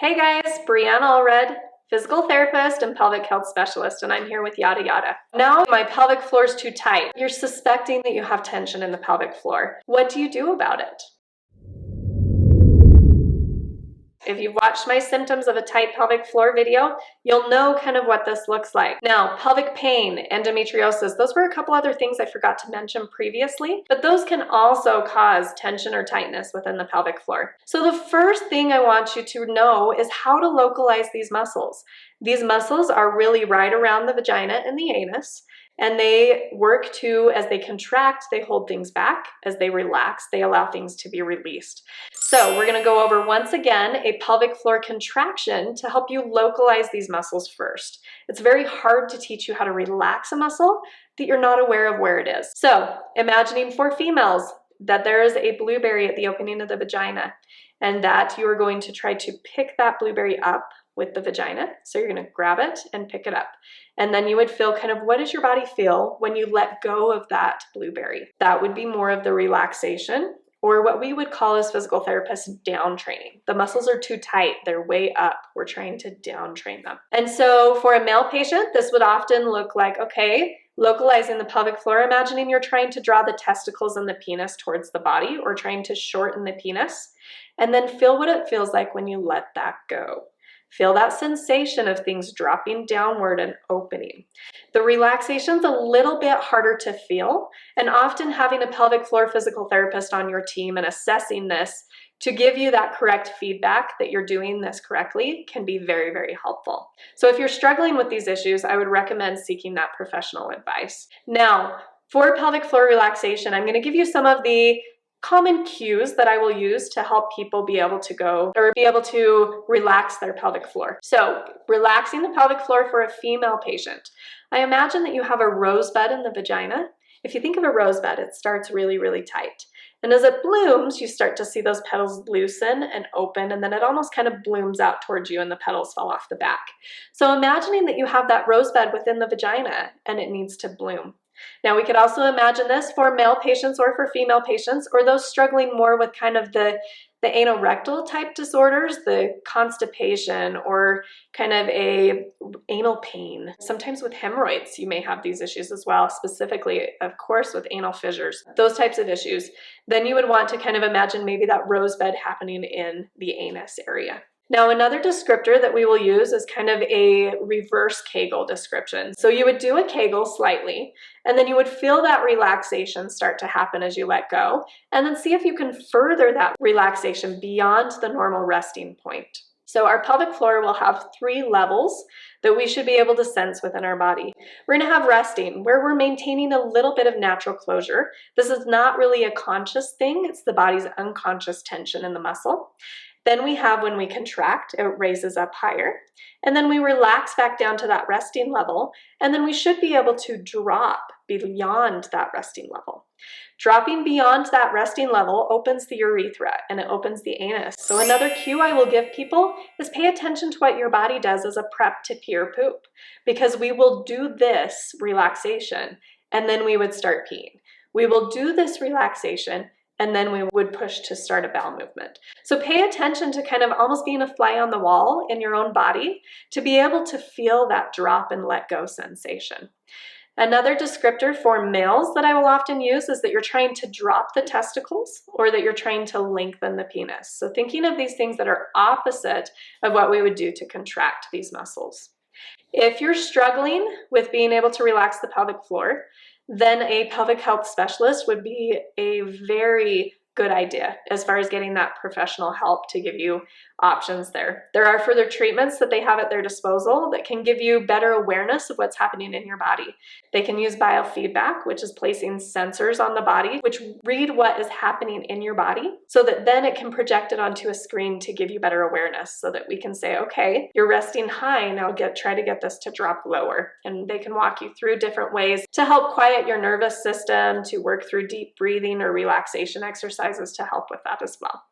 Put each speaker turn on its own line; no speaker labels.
Hey guys, BreeAnn Allred, physical therapist and pelvic health specialist, and I'm here with Yada Yada. Now my pelvic floor is too tight. You're suspecting that you have tension in the pelvic floor. What do you do about it? If you've watched my symptoms of a tight pelvic floor video, you'll know kind of what this looks like. Now, pelvic pain, endometriosis, those were a couple other things I forgot to mention previously, but those can also cause tension or tightness within the pelvic floor. So the first thing I want you to know is how to localize these muscles. These muscles are really right around the vagina and the anus, and they work to, as they contract, they hold things back. As they relax, they allow things to be released. So we're gonna go over once again a pelvic floor contraction to help you localize these muscles first. It's very hard to teach you how to relax a muscle that you're not aware of where it is. So imagining for females that there is a blueberry at the opening of the vagina and that you are going to try to pick that blueberry up with the vagina. So you're gonna grab it and pick it up. And then you would feel kind of, what does your body feel when you let go of that blueberry? That would be more of the relaxation, or what we would call as physical therapists, down training. The muscles are too tight, they're way up. We're trying to down train them. And so for a male patient, this would often look like, okay, localizing the pelvic floor, imagining you're trying to draw the testicles and the penis towards the body, or trying to shorten the penis, and then feel what it feels like when you let that go. Feel that sensation of things dropping downward and opening. The relaxation's a little bit harder to feel, and often having a pelvic floor physical therapist on your team and assessing this to give you that correct feedback that you're doing this correctly can be very, very helpful. So if you're struggling with these issues, I would recommend seeking that professional advice. Now, for pelvic floor relaxation, I'm going to give you some of the common cues that I will use to help people be able to relax their pelvic floor. So relaxing the pelvic floor for a female patient. I imagine that you have a rosebud in the vagina. If you think of a rosebud, it starts really, really tight. And as it blooms, you start to see those petals loosen and open, and then it almost kind of blooms out towards you and the petals fall off the back. So imagining that you have that rosebud within the vagina and it needs to bloom. Now we could also imagine this for male patients or for female patients, or those struggling more with kind of the anorectal type disorders, the constipation, or kind of a anal pain. Sometimes with hemorrhoids, you may have these issues as well, specifically, of course, with anal fissures, those types of issues. Then you would want to kind of imagine maybe that rosebud happening in the anus area. Now, another descriptor that we will use is kind of a reverse Kegel description. So you would do a Kegel slightly, and then you would feel that relaxation start to happen as you let go, and then see if you can further that relaxation beyond the normal resting point. So our pelvic floor will have 3 levels that we should be able to sense within our body. We're going to have resting, where we're maintaining a little bit of natural closure. This is not really a conscious thing. It's the body's unconscious tension in the muscle. Then we have when we contract, it raises up higher. And then we relax back down to that resting level. And then we should be able to drop beyond that resting level. Dropping beyond that resting level opens the urethra and it opens the anus. So another cue I will give people is pay attention to what your body does as a prep to pee or poop, because we will do this relaxation and then we would start peeing. We will do this relaxation and then we would push to start a bowel movement. So pay attention to kind of almost being a fly on the wall in your own body to be able to feel that drop and let go sensation. Another descriptor for males that I will often use is that you're trying to drop the testicles or that you're trying to lengthen the penis. So thinking of these things that are opposite of what we would do to contract these muscles. If you're struggling with being able to relax the pelvic floor, then a pelvic health specialist would be a very good idea as far as getting that professional help to give you options there. There are further treatments that they have at their disposal that can give you better awareness of what's happening in your body. They can use biofeedback, which is placing sensors on the body, which read what is happening in your body so that then it can project it onto a screen to give you better awareness so that we can say, okay, you're resting high, now try to get this to drop lower. And they can walk you through different ways to help quiet your nervous system, to work through deep breathing or relaxation exercises to help with that as well.